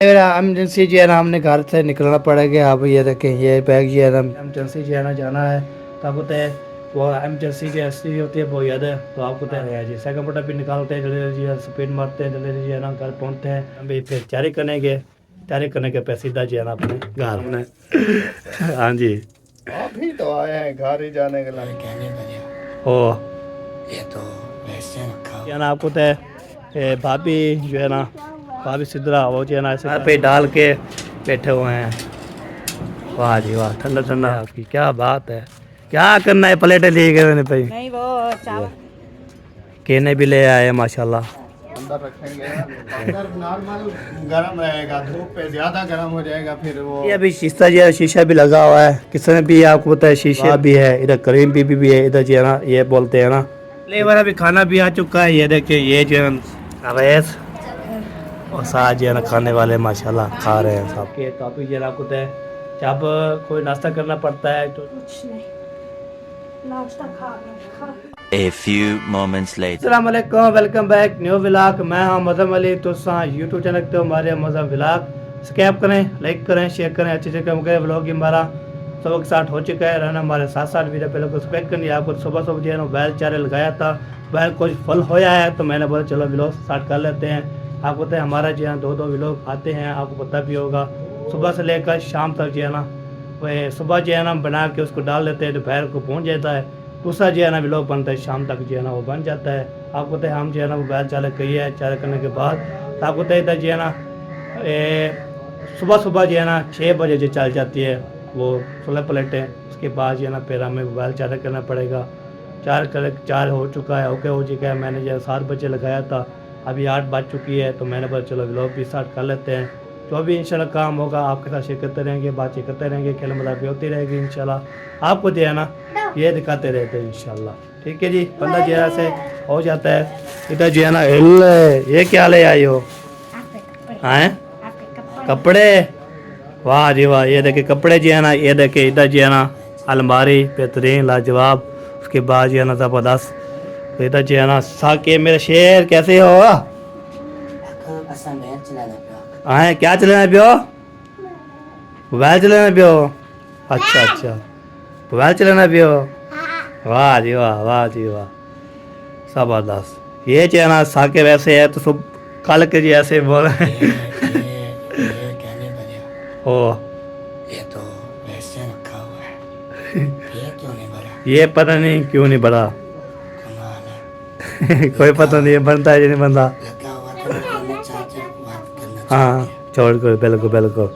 Emergency जो है ना हमने घर से निकलना पड़ेगा। अब ये देखें ये बैग जो है ना एमरजेंसी जो है ना जाना है तो आपको तय वो एमरजेंसी जो ऐसी होती है वो याद है तो आपको तय है जी सेकंड मोटर भी निकालते हैं जल्दी जल्दी स्पीड मारते हैं जल्दी जो है ना घर पहुँचते हैं। अभी फिर तैयारी करने के पैसे सीधा जो है ना अपने घर में। हाँ जी अभी तो आए हैं घर ही जाने के लिए कहने बजे ओ ये तो वैसे रखा जो है ना आपको तय भाभी जो है ना भाभी सिद्धरा वो जो है ना ऐसे पे डाल के बैठे हुए हैं। वाह जी वाह ठंडा ठंडा आपकी क्या बात है। क्या करना है प्लेटें लिए गए मैंने भाई नहीं वो चावल केने भी ले आए माशाल्लाह। अंदर रखेंगे अंदर नॉर्मल गर्म रहेगा धूप पे ज्यादा गर्म हो जाएगा फिर वो ये अभी शीशा जो है शीशा भी लगा हुआ है किसने भी आपको पता है शीशा भी है इधर करीम भी है इधर जो है ना ये बोलते हैं ना लेवर अभी खाना भी आ चुका है। ये देखिए ये जो है अवैस और साथ जो है ना खाने वाले माशाल्लाह खा रहे हैं सब के तो अभी जो है आपको तय जब कोई नाश्ता करना पड़ता है तो कुछ नहीं नाश्ता खा A few moments later. अस्सलाम वालेकुम वेलकम बैक न्यू व्लॉग। मैं हूं मज़म अली तो यूट्यूब चैनल पे हमारे मज़म व्लॉग सब्सक्राइब करें लाइक करें शेयर करें अच्छे से काम करें। व्लॉग हमारा सबक स्टार्ट हो चुका है रहना हमारे साथ वीडियो पहले को सब्सक्राइब करनी आपको सुबह सुबह जो है ना बैल चारे लगाया था बैल कुछ फल होया है तो मैंने बोला चलो व्लॉग स्टार्ट कर लेते हैं। आपको पता है हमारा जो है दो व्लॉग आते हैं आपको पता भी होगा सुबह से लेकर शाम तक जो है ना वह सुबह जो है ना बना के उसको डाल देते हैं दोपहर को पहुँच जाता है दूसरा जो है ना व्लॉग बनता है शाम तक जो है ना वो बन जाता है। आपको पता है हम जो है ना वो बैल चाले किए है चाले करने के बाद तो आपको पता है जो है ना सुबह सुबह जो है ना 6 बजे जो चल जाती है वो 16 प्लेटें उसके बाद जो है ना फिर हमें बैल चाले करना पड़ेगा। 4 हो चुका है ओके हो चुका है मैंने जो 7 बजे लगाया था अभी 8 बज चुकी है तो मैंने बोला चलो व्लॉग भी स्टार्ट कर लेते हैं। जो भी इंशाल्लाह काम होगा आपके साथ शेयर करते रहेंगे बातचीत करते रहेंगे खेल मजा भी होती रहेगी इंशाल्लाह आपको जो है ना ये दिखाते रहते हैं इंशाल्लाह। ठीक है जी बंदा जो है से हो जाता है इधर जो है ना ये क्या ले आई हो हैं कपड़े वाह जी वाह ये देखे कपड़े जो है ना ये देखे इधर जो है ना अलमारी बेहतरीन लाजवाब उसके बाद जो है ना ज़बरदस्त तो इधर जो है ना साके मेरे शेर कैसे हो हाँ क्या चलाना पियो मोबाइल चलाना पियो अच्छा अच्छा मोबाइल चलाना पियो वाह जी वाह जी वाह जबरदस्त ये जो है ना साके वैसे है तो सब कल के जी ऐसे बोल कहने बजे ओ ये तो वैसे रखा हुआ है ये क्यों नहीं भरा ये पता नहीं क्यों नहीं बढ़ा कमाल है कोई पता नहीं है बनता है या नहीं बनता लगा हुआ था चाचा बात करना हाँ छोड़ कर बिल्कुल बिल्कुल।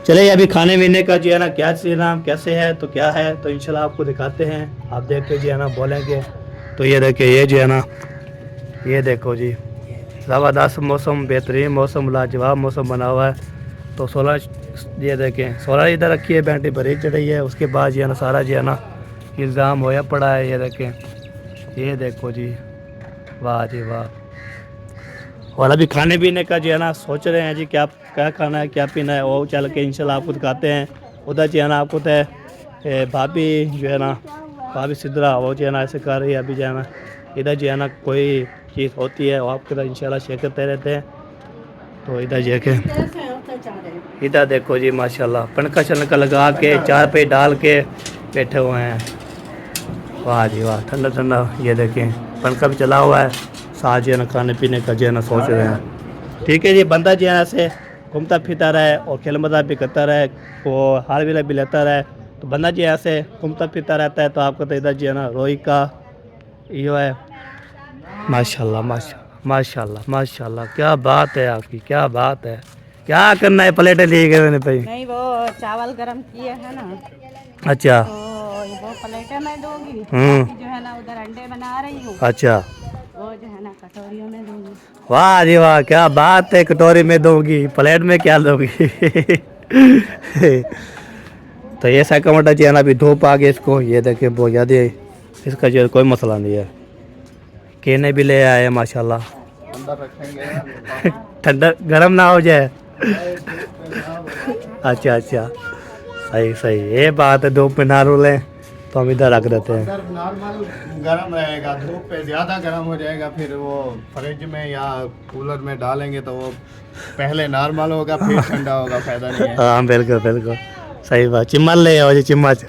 चलिए अभी खाने पीने का जो है ना क्या नाम कैसे है तो क्या है तो इंशाल्लाह आपको दिखाते हैं आप देख के जो है ना बोलेंगे। तो ये देखिए ये जो है ना ये देखो जी ज़बरदस्त मौसम बेहतरीन मौसम लाजवाब मौसम बना हुआ है। तो 16 ये देखें 16 इधर रखी है बैटरी भरी चढ़ी है उसके बाद जो है ना सारा जो है ना इल्ज़ाम होया पड़ा है। ये देखें ये देखो जी वाह जी वाह। और अभी खाने पीने का जो है ना सोच रहे हैं जी क्या क्या खाना है क्या पीना है वो चल के इंशाल्लाह आपको दिखाते हैं। उधर जो है ना आपको तय भाभी जो है ना भाभी सिद्धरा वो जो है ना ऐसे कर रही है अभी जो है ना इधर जो है ना कोई चीज़ होती है वो आपके साथ इंशाल्लाह शेयर करते रहते हैं। तो इधर जो के इधर देखो जी माशाल्लाह पनका शनका लगा के चार पे डाल के बैठे हुए हैं। वाह जी वाह ठंडा ठंडा ये देखें पनका भी चला हुआ है साथ जो है ना खाने पीने का जो है ना सोच रहे हैं। ठीक है जी बंदा जो है ऐसे घूमता फिरता रहे और खेल मजा भी करता रहे वो हाल विला भी लेता रहे तो बंदा जो है ऐसे घूमता फिरता रहता है। तो आपको तो इधर जो है ना रोई का ये है माशाल्लाह माशाल्लाह माशाल्लाह माशाल्लाह क्या बात है आपकी क्या बात है। क्या करना है प्लेटें लिए गए मैंने भाई नहीं वो चावल गरम किए है ना अच्छा तो वो प्लेटें मैं दूंगी बाकी जो है ना उधर अंडे बना रही हूँ अच्छा वो जो है ना कटोरियों में दूंगी। वाह जी वाह क्या बात है कटोरी में दूंगी प्लेट में क्या दोगी तो ये टमाटर जो है ना अभी धूप आ गई इसको ये देखिए बहुत ज़्यादा इसका जो कोई मसला नहीं है। केने भी ले आए माशाल्लाह अंदर रखेंगे ठंडा गर्म ना हो जाए अच्छा अच्छा सही सही ये बात है धूप में ना रोलें तो हम इधर रख देते हैं। अंदर नॉर्मल गर्म रहेगा, धूप पे ज़्यादा गर्म हो जाएगा, फिर वो फ्रिज में या कूलर में डालेंगे तो वो पहले नॉर्मल होगा फिर ठंडा होगा, फायदा नहीं है। हाँ बिल्कुल बिल्कुल सही बात। चिम्मच ले आओ जी, चिम्मच।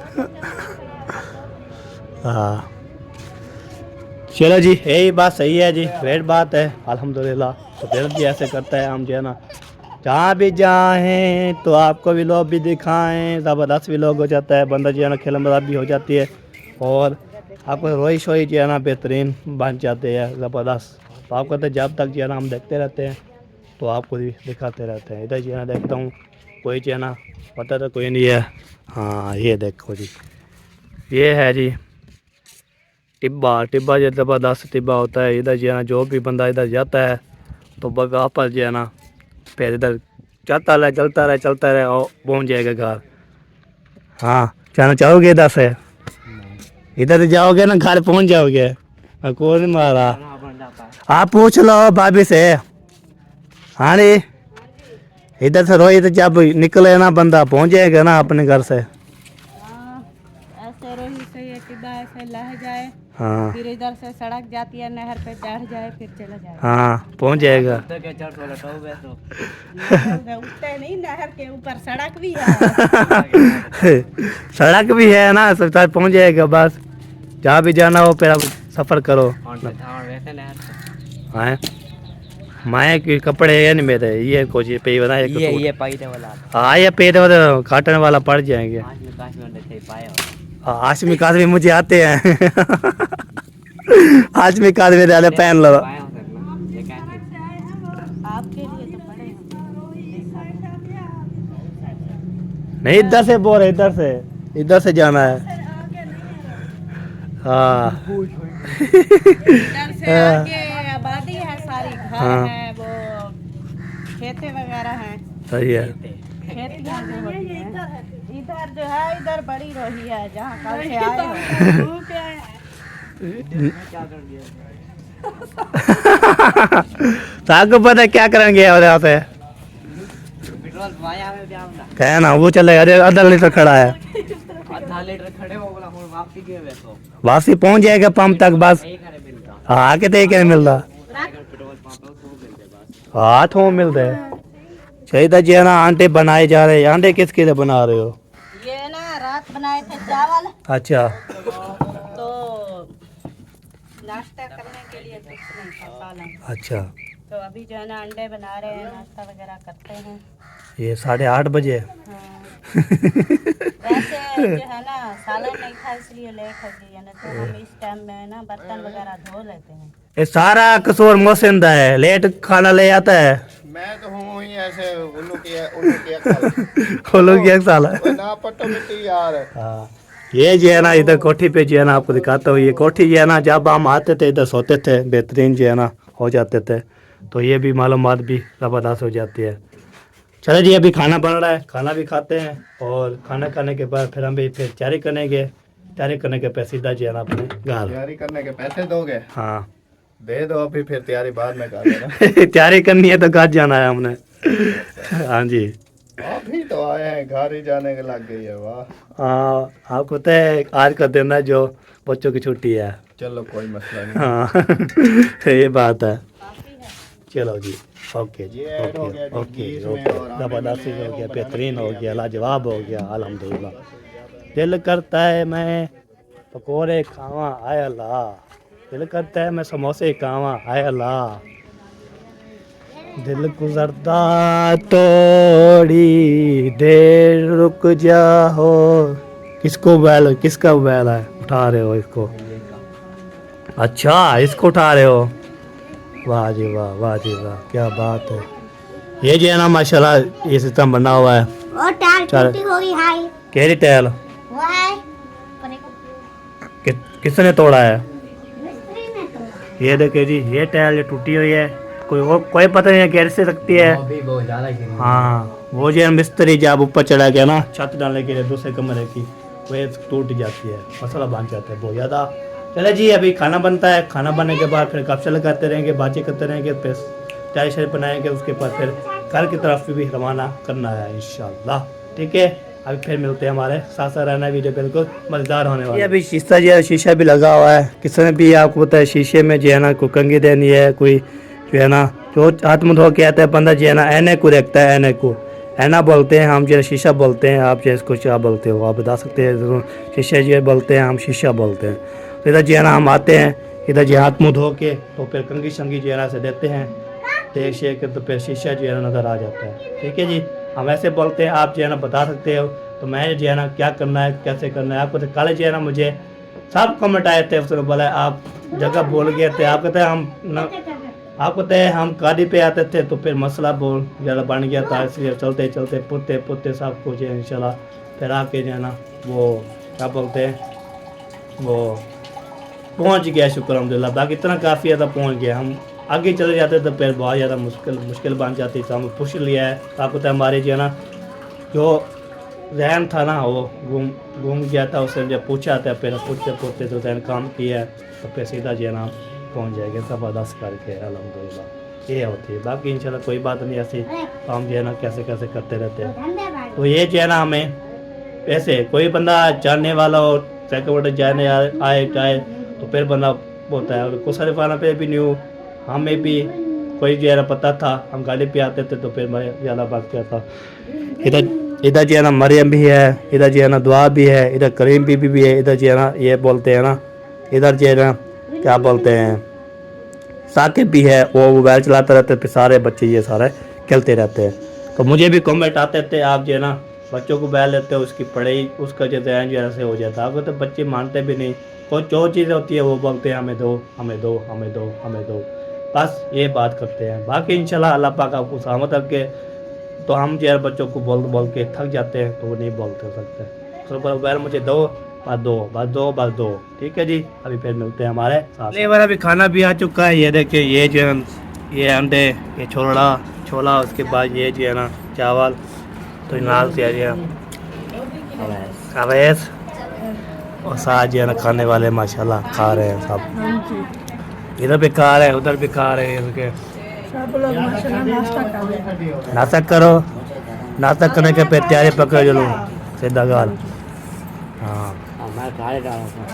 हाँ चलो जी, यही बात सही है जी, ग्रेट बात है अल्हम्दुलिल्लाह। तो दिल भी ऐसे करता है हम जो है ना जहाँ भी जाएँ तो आपको भी लोग भी दिखाएं, ज़बरदस्त भी लोग हो जाता है, बंदा जो है ना खेल मजाक भी हो जाती है और आपको रोई शोई जो है ना बेहतरीन बन जाते हैं, ज़बरदस्त। तो आप कहते हैं जब तक जो है ना हम देखते रहते हैं तो आपको भी दिखाते रहते हैं। इधर जो है ना देखता हूँ कोई जो है ना पता तो कोई नहीं है। हाँ ये देखो जी, ये है जी टिब्बा। टिब्बा जो ज़बरदस्त टिब्बा होता है। इधर जो है ना जो भी बंदा इधर जाता है तो बगा पर जो है ना फिर इधर चलता रहे और पहुँच जाएगा घर। हाँ जाना चाहोगे इधर से? इधर से जाओगे ना घर पहुँच जाओगे। कौन मारा? आप पूछ लो भाभी से। हाँ रे इधर से रोई तो जब निकले ना बंदा पहुँच जाएगा ना अपने घर से। हाँ, ऐसे रोही से ये टिब्बा ऐसे लह जाए, हाँ फिर इधर से सड़क जाती है, नहर पे चढ़ जाए, फिर चला जाए। हाँ पहुँच जाएगा। उठते नहीं, नहर के ऊपर सड़क भी है। सड़क भी है ना, सब पहुँच जाएगा। बस जहाँ भी जाना हो फिर आप सफ़र करो। हाँ माए के कपड़े है नहीं मेरे, ये कुछ पे बना ये पाइदे वाला हाँ ये पेट वाला काटने वाला पड़ जाएंगे। आशमी काश भी मुझे आते हैं। आशमी काश मेरे वाले पहन लो। आपके लिए तो पड़े। नहीं इधर से बोल रहे, इधर से जाना है। हाँ इधर से आगे आबादी है सारी, घर हाँ। है, वो खेते वगैरह हैं, सही है। खेतियाँ जो होती हैं। इधर जो है इधर बड़ी रोही है जहाँ कल से आए हो। तो आपको पता है क्या करेंगे और यहाँ से पेट्रोल पाया में क्या ना वो चले। अरे आधा लीटर खड़ा है, आधा लीटर खड़े हो बोला और वापसी के वैसो वापसी पहुंच जाएगा पंप तक। बस एक करे मिलता हाँ आके तो एक नहीं मिलता। पेट्रोल पंप है उसको मिलते बस हाथ हो मिलते हैं। चाहिए जी है ना आंटे बनाए जा रहे हैं। आंटे किसके लिए बना रहे हो? ये ना रात बनाए थे चावल, अच्छा तो नाश्ता करने के लिए कुछ नहीं था सालन, अच्छा। तो अभी जो है ना अंडे बना रहे हैं, नाश्ता वगैरह करते हैं। ये 8:30 बजे। हाँ। वैसे जो है ना सालन नहीं था इसलिए लेट हो गई है, ना तो हम इस टाइम में ना बर्तन वगैरह धो लेते हैं। ये सारा कसूर मौसम का है, लेट खाना ले आता है। मैं तो हूँ ही ऐसे उल्लू की अक्ल। वो लोग एक साल है। कोई ना पट्टो मिट्टी यार। हाँ ये जो है ना इधर कोठी पे जो है ना आपको दिखाता हूँ। ये कोठी जो है ना जब हम आते थे इधर सोते थे, बेहतरीन जो है ना हो जाते थे। तो ये भी मालूमात भी ज़बरदस्त हो जाती है। चलो जी अभी खाना बन रहा है, खाना भी खाते हैं और खाना खाने के बाद फिर हम भी फिर तैयारी करेंगे। तैयारी करने के पैसे सीधा जो है ना अपने घर। तैयारी करने के पैसे दोगे? हाँ दे दो अभी, फिर तैयारी बाद में कर लेना। तैयारी करनी है तो घर जाना है हमने। हाँ जी अभी तो आए हैं, घर ही जाने के लग गई है। वाह हाँ आपको तो है आज का दिन है जो बच्चों की छुट्टी है। चलो कोई मसला नहीं। हाँ ये बात है। चलो जी ओके जी ये ऐड हो गया ओके जी, ओके बीच में ओके और आने ज़बरदस्ती वाले हो गया, वो बेहतरीन हो बनाने के गया, लिए लाजवाब हो गया अल्हम्दुलिल्लाह। दिल करता है मैं पकोड़े खावा आय अल्लाह, दिल करता है मैं समोसे खावा आय अल्लाह, दिल गुजरता थोड़ी देर रुक जाओ। किसको बैल, किसका बैल है उठा रहे हो इसको? अच्छा इसको उठा रहे हो, वाह जी वाह, वाह जी वाह, क्या बात है। ये जो है ना माशाल्लाह ये सिस्टम बना हुआ है। और टाल टूटी होगी हाय केरी टैल वो है किसने तोड़ा है? मिस्त्री ने तो ये देखिए जी ये टैल ये टूटी हुई है, कोई पता नहीं है कैसे सकती है। हाँ वो जो है मिस्त्री जब ऊपर चढ़ा गया ना छत डालने के लिए दूसरे कमरे की, वह टूट जाती है, मसला बन जाता है बहुत ज़्यादा। चले जी अभी खाना बनता है, खाना बनने के बाद फिर गपशप करते रहेंगे, बातें करते रहेंगे, फिर चाय बनाएंगे, उसके बाद फिर घर की तरफ भी रवाना करना है इंशाल्लाह। ठीक है अभी फिर मिलते हैं, हमारे साथ साथ रहना, वीडियो बिल्कुल मज़ेदार होने वाला है। अभी शीशा जो है, शीशा भी लगा हुआ है। किसी ने भी आपको पता है शीशे में जो है ना कोई कंघी देनी है, कोई जो है ना जो हाथ मुँह धो के आता है बंदा जो है ना ऐने को देखता है, ऐने को ऐना बोलते हैं हम, जो है शीशा बोलते हैं। आप जो है इसको क्या बोलते हो, आप बता सकते हैं ज़रूर। शीशे जो है बोलते हैं हम, शीशा बोलते हैं। तो इधर जो है ना हम आते हैं, इधर जो हाथ मुँह धो के तो फिर कंघी शंगी जो है ना से देते हैं, देख शेख के तो फिर शीशा जो है ना नज़र आ जाता है। ठीक है जी, हम ऐसे बोलते हैं, आप जो है ना बता सकते हो। तो मैं जो है ना क्या करना है, कैसे करना है आपको। तो कल जो है ना मुझे सब कमेंट आए थे, उसने बोला आप जगह बोल गए थे, आप कहते हैं हम ना, आपको पता है हम गाड़ी पे आते थे तो फिर मसला बहुत ज़्यादा बन गया था, इसलिए चलते चलते पुत्ते पुत्ते सब कुछ है इंशाल्लाह फिर आके जो है ना वो क्या बोलते हैं वो पहुंच गया, शुक्र अल्हम्दुलिल्लाह। बाकी इतना काफ़ी ज़्यादा पहुंच गया, हम आगे चले जाते तो फिर बहुत ज़्यादा मुश्किल बन जाती। तो हम पूछ लिया है, आपको पता है हमारे जो है ना जो जहन था ना वो घूम गया था, उससे जब पूछा था फिर पूछते पूछते तो जहन काम किया है तो फिर सीधा जो है ना पहुँच जाएगा ज़बरदस्त करके अल्हम्दुलिल्लाह। ये होती है, बाकी इंशाल्लाह कोई बात नहीं, ऐसी काम जो है ना कैसे कैसे करते रहते हैं। तो ये जो है ना हमें ऐसे कोई बंदा जानने वाला हो सेकंड जाने आए जाए तो फिर बंदा होता है। और कुछ वाला पे भी न्यू हमें भी कोई जो है ना पता था, हम गाड़ी पे आते थे तो फिर मैं ज़्यादा बात किया था। इधर जो है ना मरियम भी है, इधर जो है ना दुआ भी है, इधर करीम बीबी भी है, इधर जो है ना ये बोलते हैं ना, इधर जो है ना क्या बोलते हैं साकिब भी है, वो मोबाइल चलाते रहते, फिर सारे बच्चे ये सारे खेलते रहते हैं। तो मुझे भी कमेंट आते थे, आप जो है ना बच्चों को बैल लेते हो, उसकी पढ़ाई उसका जो ध्यान जो है से हो जाता है। आपको तो बच्चे मानते भी नहीं, कोई जो चीज़ होती है वो बोलते हैं हमें दो हमें दो हमें दो हमें दो, बस ये बात करते हैं। बाकी इंशाल्लाह अल्लाह पाक आपको सलामत रखे। तो हम जो है बच्चों को बोल बोल के थक जाते हैं तो वो नहीं बोलते सकते, तो मोबाइल मुझे दो बस दो बस दो बस दो। ठीक है जी, अभी फिर मिलते हैं हमारे साथ। ये वाला भी खाना भी आ चुका है, ये देखिए ये जो है ये अंडे, ये छोला, उसके बाद ये जो है ना चावल, तो नाल से अवैस और साथ जो है ना खाने वाले माशाल्लाह खा रहे हैं सब, इधर भी खा रहे हैं उधर भी खा रहे हैं, इनके सब लोग माशाल्लाह नाश्ता कर रहे हैं। नाश्ता करो, नाश्ता करने के पे तैयारी पकड़ लो सीधा गाल। हाँ मैं गाड़ी डाल रहा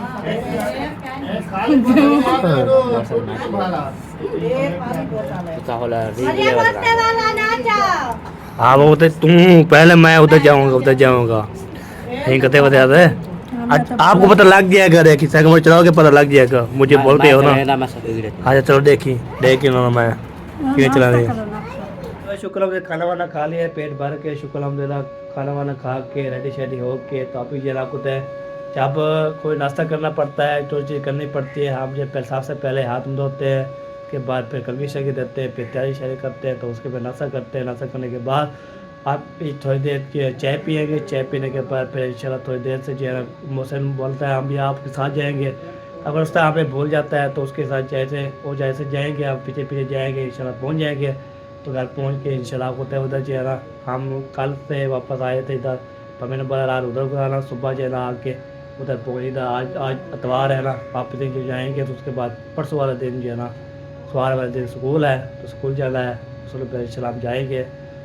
हाँ वो उधर तुम पहले, मैं उधर जाऊंगा यहीं कहते बताते आपको पता लग गया घर कि साइकिल चलाओगे, पता लग जाएगा, मुझे बोलते हो ना। अच्छा चलो देखी उन्होंने मैं क्यों चला रही है। शुक्र अल्हम्दुलिल्लाह खाना वाना खा लिया, पेट भर के शुक्र अल्हम्दुलिल्लाह खाना वाना खा के रेडी शेडी हो के, तो आप ये आपको है जब कोई नाश्ता करना पड़ता है तो चीज़ करनी पड़ती है। हम जब सबसे पहले हाथ मुँह धोते हैं, उसके बाद फिर कंघी शंघी देते हैं, फिर तैयारी शारी करते हैं, तो उसके बाद नाश्ता करते हैं। नाश्ता करने के बाद आप थोड़ी देर चाय पिएंगे, चाय पीने के बाद फिर इंशाल्लाह थोड़ी देर से जो है मोहसिन बोलता है हम भी आपके साथ जाएंगे, अगर उस तरह हमें भूल जाता है तो उसके साथ जैसे जाएंगे, आप पीछे पीछे जाएंगे, इंशाल्लाह पहुंच जाएंगे। तो घर पहुंच के इंशाल्लाह होता है उधर जो है ना हम कल से वापस आए थे इधर, तो मैंने बोला रात उधर को आना, सुबह जो है ना आके उधर पहुँच इधर आज इतवार है ना, वापस जो जाएंगे तो उसके बाद परसों वाला दिन जो है ना सोमवार वाले दिन स्कूल है, तो स्कूल जाना है, स्कूल पर इंशाल्लाह जाएंगे।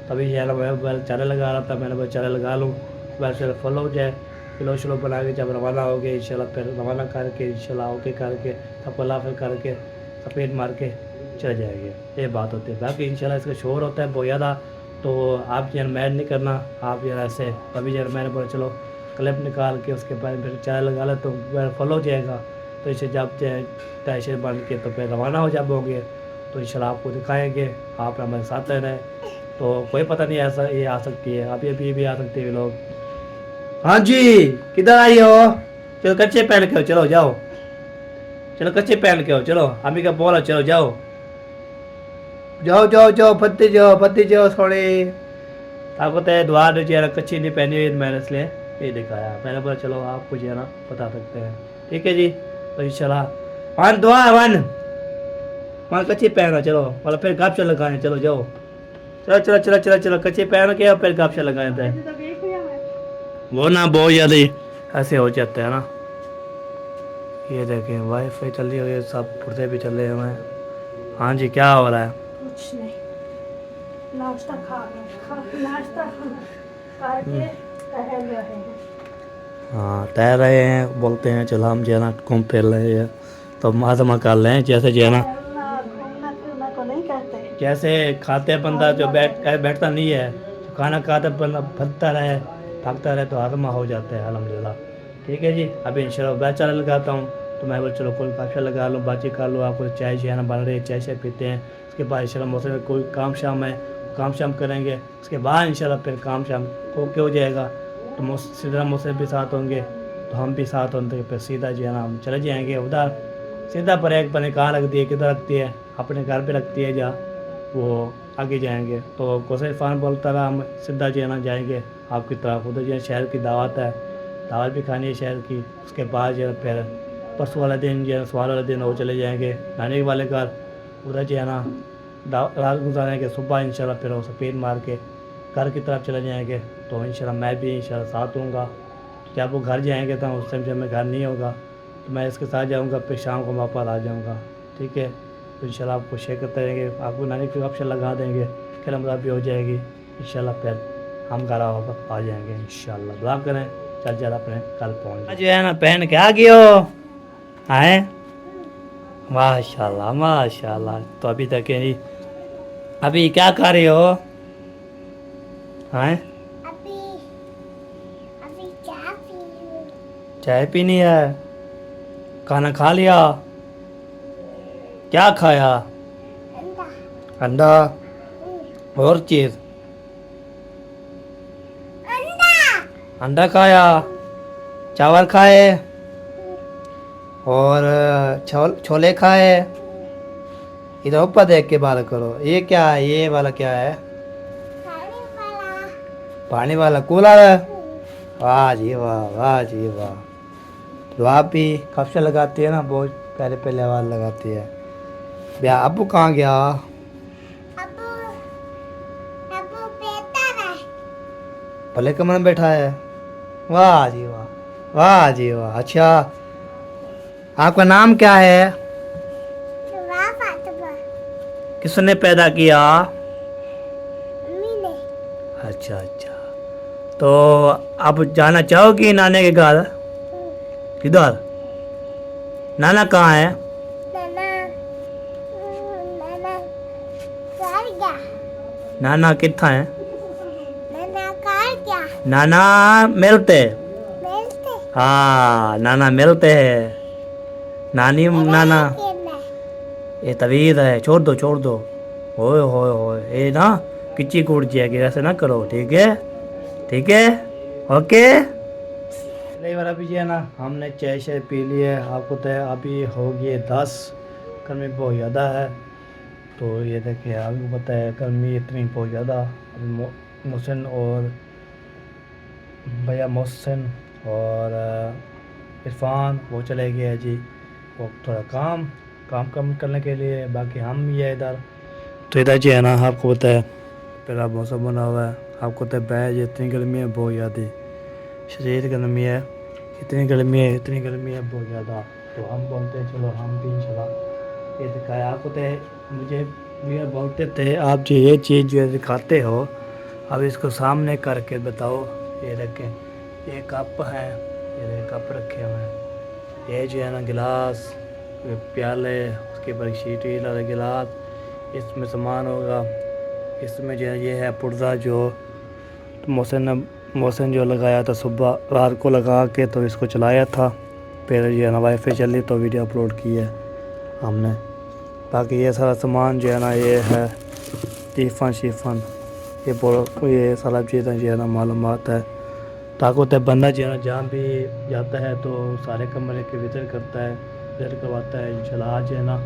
तभी जो है ना मैं मोबाइल चैनल लगा रहा था, मैंने मोबाइल चैनल लगा लूँ, मोबाइल चैनल फॉलो हो जाए, किलो शलो बना के जब रवाना हो गए इंशाल्लाह, फिर रवाना करके इंशाल्लाह ओके करके सबको लाफिर करके सफ़ेद मार के चले जाएंगे, ये बात होती है। बाकी इंशाल्लाह इसका शोर होता है बहुत ज़्यादा, तो आप जो है मैड नहीं करना, आप जो है ऐसे तभी जो है मैंने बोला चलो क्लिप निकाल के उसके बाद फिर चैनल लगा ले तो फॉलो हो जाएगा। तो इसे जब जो है तैशर बन के तो फिर रवाना हो जब होंगे तो इंशाल्लाह आपको दिखाएँगे, आप हमारे साथ रहना है। तो कोई पता नहीं ऐसा ये आ सकती है, आप ये भी आ सकते हैं लोग। हाँ जी किधर आई हो, चलो कच्चे पहन के हो, चलो जाओ, चलो कच्चे पहन के हो, चलो अम्मी का बोला चलो जाओ जाओ जाओ जाओ पत्ती जाओ थोड़ी। आपको तो दुआ जो है कच्ची नहीं पहनी हुई, मैंने इसलिए ये दिखाया, मैंने बोला चलो आपको जो है ना बता सकते हैं। ठीक है जी, तो इंशाल्लाह वन दुआ वन कच्ची पहनो, चलो मतलब फिर गप चल लगाए, चलो जाओ चलो चलो चलो चलो चलो कच्चे पैर के फिर गप से लगाए थे, वो ना बहुत ज़्यादा ऐसे हो जाते हैं ना। ये देखें वाईफाई चल रही है, सब पुर्जे भी चल रहे हैं। हाँ जी क्या हो रहा है? कुछ नहीं, नाश्ता खा नाश्ता करके हाँ तैर रहे हैं, बोलते हैं चलो हम जो है ना घूम फिर रहे हैं, तो माजमा कर रहे हैं जैसे जो है ना, घूमना फिरना को नहीं कहते। जैसे खाते बंदा जो बैठता नहीं है, तो खाना खाते बंदा फलता रहे, भागता रहे, तो हाजमा हो जाता है अल्हम्दुलिल्लाह। ठीक है जी, अभी इंशाल्लाह बैच चारा लगाता हूँ, तो मैं बोल चलो कोई काफिया लगा लूँ, बातचीत कर लूँ, आपको चाय जो है ना बन रही है, चाय पीते हैं, उसके बाद इंशाल्लाह मौसम में कोई काम शाम है, काम शाम करेंगे, उसके बाद इंशाल्लाह फिर काम शाम ओके हो जाएगा, तो सीधा मौसम भी साथ होंगे, तो हम भी साथ होंगे, फिर सीधा जो है ना हम चले जाएंगे उधर, सीधा पर एक पने कहाँ लगती है, किधर लगती है, अपने घर पे लगती है जहाँ, वो आगे जाएंगे। तो कोसे फान बोलता रहा, हम सीधा जो है ना जाएंगे आपकी तरफ, उधर जो है शहर की दावत है, दावत भी खानी है शहर की, उसके बाद जो है फिर परसों वाला दिन जो है सवार वाला दिन वो चले जाएंगे नानी वाले घर, उधर जो है ना रात गुजारेंगे, सुबह इंशाल्लाह फिर वो सफ़ेद मार के घर की तरफ चले जाएंगे। तो इंशाल्लाह मैं भी इंशाल्लाह साथ दूँगा, जब वो घर जाएंगे तो उस टाइम जब मैं घर नहीं होगा तो मैं इसके साथ जाऊँगा, फिर शाम को वापस आ जाऊँगा। ठीक है, तो इंशाल्लाह आपको शेयर करते रहेंगे, आपको नानी की ऑप्शन लगा देंगे, कलम भी हो जाएगी इंशाल्लाह, फिर हम घर वापस आ जाएंगे इंशाल्लाह। दुआ करें चल चल अपने घर पहुँच जो है ना पहन के आ गए हो आए, माशाल्लाह माशाल्लाह। तो अभी तक नहीं, अभी क्या कर रहे हो हैं? अभी अभी चाय पी रही हूँ। चाय पीनी है, खाना खा लिया, क्या खाया? अंडा। अंडा और चीज़? अंडा। अंडा खाया, चावल खाए और छोले खाए। इधर ऊपर देख के बात करो, ये क्या है, ये वाला क्या है? खाने वाला। पानी वाला कूलर है, वाह जी वाह, वाह जी वाह। तो आप भी कब से लगाती है ना, बहुत पहले पहले आवाज़ लगाती है। भैया अबू कहाँ गया? अबू अबू बेटा है। भले कमरे में बैठा है, वाह जी वाह, वाह जी वाह। अच्छा आपका नाम क्या है? वाह फातिमा। किसने पैदा किया? मम्मी ने। अच्छा अच्छा, तो आप जाना चाहोगी नाने के घर? किधर? नाना कहाँ है? नाना नाना कार गया। नाना कितना है? नाना कार गया। नाना मिलते, मिलते। हाँ नाना मिलते हैं, नानी नाना। ये तवीज़ है, छोड़ दो छोड़ दो, होए होए होए, ये ना किच्ची कूट जाएगी, ऐसे ना करो, ठीक है ठीक है, ओके। नहीं वाला भी है ना, हमने चाय शाय पी ली है, आपको तो अभी हो गए 10, गर्मी बहुत ज़्यादा है, तो ये देखिए आपको पता है गर्मी इतनी बहुत ज़्यादा। अभी मोहसिन और भैया मोहसिन और इरफान वो चले गए हैं जी, वो थोड़ा काम कम करने के लिए, बाकी हम ये इधर, तो इधर जो है ना आपको पता है पहला मौसम बना हुआ है, आपको पता है बैज इतनी गर्मी है बहुत ज़्यादा, शरीर गर्मी है, इतनी गर्मी है बहुत ज़्यादा। तो हम बोलते हैं चलो हम भी इंशाल्लाह ये दिखाया, आपको तो मुझे भी बोलते थे आप जो ये चीज़ जो है दिखाते हो, अब इसको सामने करके बताओ। ये रखें, ये कप है, ये कप रखे हुए हैं, ये जो है ना गिलास, प्याले, उसके ऊपर शीटी वाला गिलास, इसमें सामान होगा, इसमें जो है ये है पुर्जा जो मौसम जो लगाया था सुबह रात को लगा के, तो इसको चलाया था, फिर जो है ना वाईफाई चली तो वीडियो अपलोड की है हमने। बाकी ये सारा सामान जो है ना ये है टिफ़न ये सारा चीज़ें जो है ना मालूमात है, ताकि तो बंदा जो है ना जहाँ भी जाता है तो सारे कमरे के विजिट करता है, विजिट करवाता है इंशाल्लाह। आज जो है ना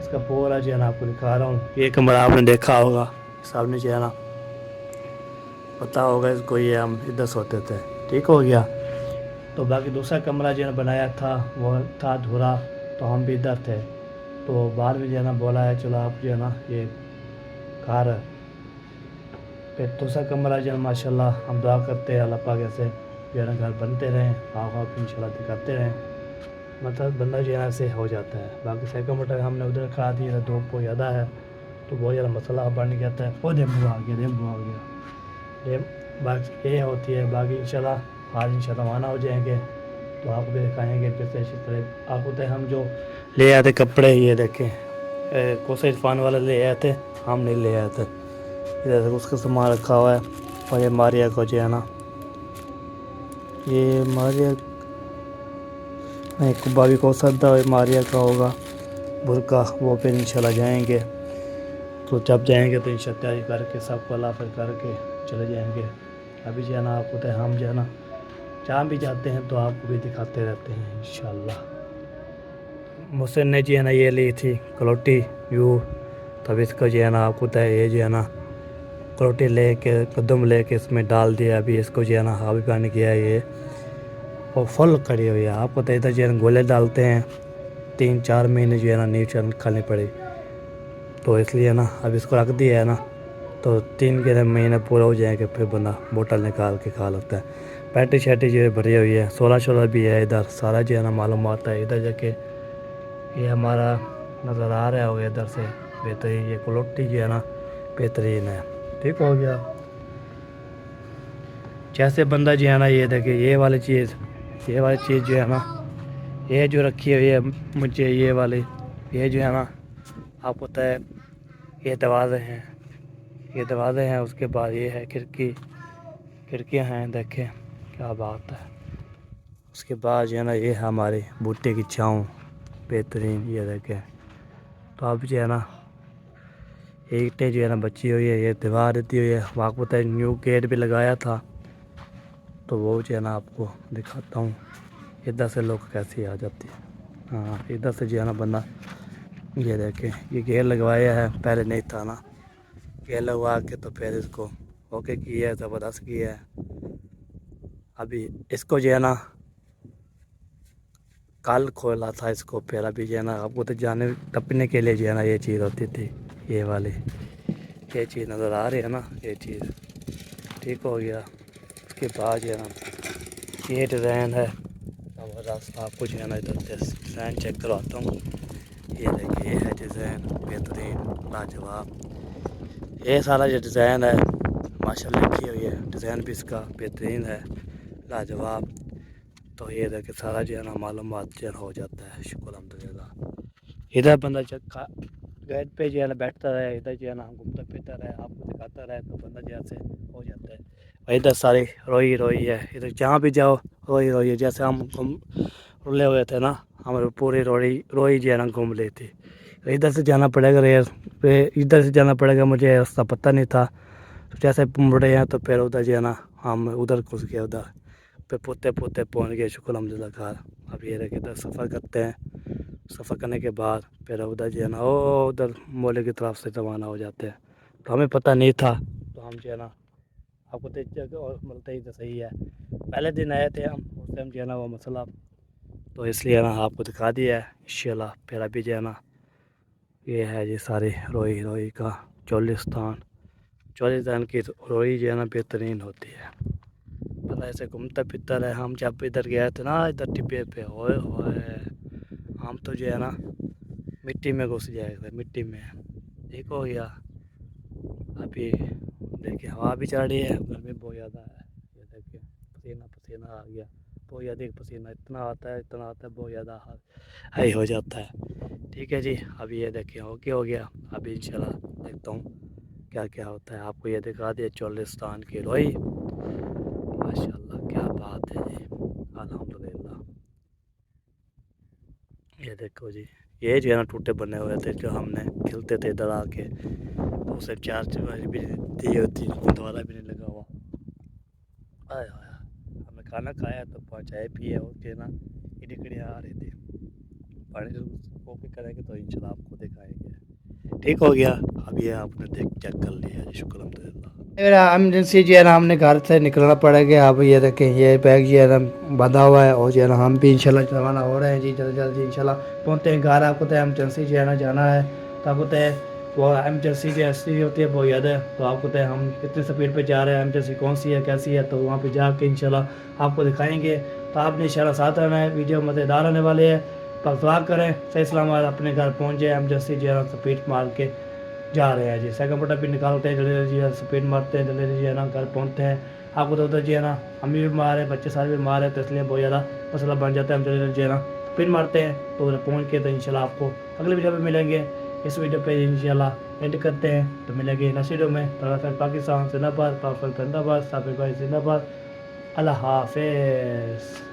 इसका पूरा जो है ना आपको दिखा रहा हूँ, ये कमरा आपने देखा होगा, सामने जो है ना पता होगा इसको, ये हम इधर सोते थे, ठीक हो गया। तो बाकी दूसरा कमरा जो है ना बनाया था वो था अधूरा, तो हम भी इधर थे, तो बाहर भी जो है ना बोला है चलो आप जो है ना ये घर, फिर दूसरा कमरा जो है माशाल्लाह हम दुआ करते हैं अल्लाह पाक ऐसे जो है ना घर बनते रहें, आप इंशाल्लाह दिखाते रहें, मतलब बंदा जो है ऐसे हो जाता है। बाकी साइकिल मोटर हमने उधर खड़ा दिया था, धूप बहुत ज़्यादा है तो बहुत ज़्यादा मसला बन गया था। वो डेम्बू आ गया, ये बस ये होती है। बाकी इंशाल्लाह आज इंशाल्लाह रवाना हो जाएंगे तो आपको भी दिखाएंगे। जैसे इसी तरह आपको तो हम जो ले आए थे कपड़े, ये देखें कोसा इरफान वाला ले आए थे, हम नहीं ले आए थे। इधर उसका सामान रखा हुआ है। और ये मारिया को जो है ना, ये मारिया नहीं कुब्बा भी को सदा मारिया का होगा बुरका, वो फिर इंशाल्लाह जाएंगे। तो जब जाएंगे तो इंशाल्लाह तैयारी करके सबको अल्लाह फिर करके चले जाएंगे। अभी जो है ना आपको तो हम जो है ना जहाँ भी जाते हैं तो आपको भी दिखाते रहते हैं इंशाल्लाह। मुझसे ने जो है ना ये ली थी कलोटी यू, तब इसको जो है ना आपको तो ये जो है ना कलोटी लेके कदम लेके इसमें डाल दिया। अभी इसको जो है ना हावी पानी किया ये और फुल करी हुई है। आपको तो इधर जो है ना गोले डालते हैं 3-4 महीने जो है ना नींव चल खानी पड़ी, तो इसलिए ना अब इसको रख दिया है ना तो 3 के महीने पूरा हो जाएंगे फिर बंदा बोतल निकाल के खा लगता है। पैटी शैटी जो है भरी हुई है, 16 भी है इधर, सारा जो है ना मालूम आता है। इधर जाके ये हमारा नज़र आ रहा होगा इधर से बेहतरीन, ये कलोटी जो है ना बेहतरीन है। ठीक हो गया। जैसे बंदा जो है ना ये देखिए ये वाली चीज़ जो है ना ये जो रखी हुई है मुझे ये वाली, ये जो है ना आपको पता है ये दरवाज़े हैं, उसके बाद ये है खिड़कियाँ हैं, देखें क्या बात है। उसके बाद जो है ना ये है हमारी बूटे की छाँव बेहतरीन, ये देखें। तो अब जो है ना ईंटें जो है ना बची हुई है, ये दीवार दी हुई है। वहाँ पता है न्यू गेट भी लगाया था, तो वो जो है ना आपको दिखाता हूँ इधर से लोग कैसे आ जाते हैं। हाँ इधर से जो है ना बंदा, ये देखें ये गेट लगवाया है, पहले नहीं था ना, गेट लगवा के तो फिर इसको ओके किया है, ज़बरदस्त किया है। अभी इसको जो है ना कल खोला था इसको, फिर अभी जो है ना आपको तो जाने टपने के लिए जो है ना ये चीज़ होती थी, ये वाली ये चीज़ नज़र आ रही है ना, ये चीज़ ठीक हो गया। उसके बाद जो है ना ये डिज़ाइन है ज़बरदस्त, आपको जो है ना इधर डिज़ाइन चेक करवाता हूँ। ये देखिए ये है डिज़ाइन बेहतरीन लाजवाब। ये सारा जो डिज़ाइन है माशाल्लाह लिखी हुई है, डिज़ाइन भी इसका बेहतरीन है लाजवाब। तो ये देखिए सारा जो है ना मालूमात जो हो जाता है, शुक्र अल्हम्दुलिल्लाह। इधर बंदा गेट पे जो है ना बैठता रहे, इधर जो है ना घूमता फिरता रहे, आपको दिखाता रहे, तो बंदा जैसे हो जाता है। और इधर सारी रोई है, इधर जहाँ भी जाओ रोई है। जैसे हम रुले हुए थे ना, हमारे पूरी रोई जो है ना घूम ली थी। इधर से जाना पड़ेगा रेस पे, इधर से जाना पड़ेगा, मुझे रास्ता पता नहीं था। तो जैसे मुड़े हैं तो फिर उधर जो है ना हम उधर घुस गए, उधर पे पोते पहुँच गए शुक्र अल्हम्दुलिल्लाह घर। अब ये रहे इधर सफ़र करते हैं, सफ़र करने के बाद फिर उधर जो है ना उधर मोले की तरफ से रवाना हो जाते हैं। तो हमें पता नहीं था, तो हम जो है ना आपको तो जगह और मिलता ही तो सही है। पहले दिन आए थे हम, उस टाइम जो है ना वो मसला, तो इसलिए ना आपको दिखा दिया है इंशाल्लाह। फिर अभी जो है ना ये है जी सारी रोई का चोलिस्तान की रोई जो है ना बेहतरीन होती है। मतलब ऐसे घूमता फिरता रहे। हम जब इधर गए थे ना इधर टिब्बे पे, होए हम तो जो है ना मिट्टी में घुस जाएगा, मिट्टी में। ठीक हो गया। अभी देखिए हवा भी चल रही है, गर्मी बहुत ज़्यादा है। ये देखिए पसीना आ गया, बहुत ज़्यादा पसीना इतना आता है बहुत ज़्यादा हाई हो जाता है। ठीक है जी, अभी ये देखिए ओके हो गया। अभी इंशाल्लाह देखता हूँ क्या क्या होता है। आपको ये दिखा दिया चोलिस्तान की रोई, माशाल्लाह क्या बात है जी, अल्हम्दुलिल्लाह। ये देखो जी, ये जो है ना टूटे बने हुए थे जो हमने खिलते थे इधर आके, तो उसे चार्ज भी दी होती, दोबारा भी नहीं लगा हुआ। आया हमने खाना खाया तो चाय पिए, उसके ना इडकड़ियाँ आ रही थी। पानी वो भी करेंगे तो इंशाल्लाह आपको दिखाएंगे। ठीक हो गया। अब ये आपने चेक कर लिया जी, शुक्र अल्हम्दुलिल्लाह। मेरा एमरजेंसी जो है ना हमने घर से निकलना पड़ेगा। अब ये देखें ये बैग जो है ना बंधा हुआ है, और जो है ना हम भी इंशाल्लाह रवाना हो रहे हैं जी, जल्दी इंशाल्लाह पहुँचते हैं घर। आपको तो एमरजेंसी जो है ना जाना है, तो आपको तो वो एमरजेंसी जो ऐसी होती है बहुत ज़्यादा, तो आपको तो हम कितनी स्पीड पे जा रहे हैं, एमरजेंसी कौन सी है कैसी है, तो वहाँ पे जाके इंशाल्लाह आपको दिखाएंगे। तो आपने इंशाल्लाह साथ रहना है, वीडियो मज़ेदार होने वाले है। तो दुआ करें सही सलामत अपने घर पहुँच जाए, एमरजेंसी जो है ना स्पीड मार के जा रहे हैं जी। सेकंड प्रोडक्ट भी निकालते हैं, जल्दी जल्दी जी स्पीड मारते हैं, जल्दी जल्दी है ना घर पहुँचते हैं। आपको तो उधर जी है ना हम भी बीमार है, बच्चे सारे बीमार है, तो इसलिए बहुत ज़्यादा मसला बन जाता है। हम जल्दी जल्दी जी है ना स्पीड मारते हैं, तो उधर पहुँच के तो इंशाल्लाह आपको अगले वीडियो में मिलेंगे। इस वीडियो पे इंशाल्लाह एंड करते हैं, तो मिलेंगे नेक्स्ट वीडियो में। पाकिस्तान जिंदाबाद, पाकिस्तान जिंदाबाद, साबिर भाई जिंदाबाद। अल्लाह हाफिज़।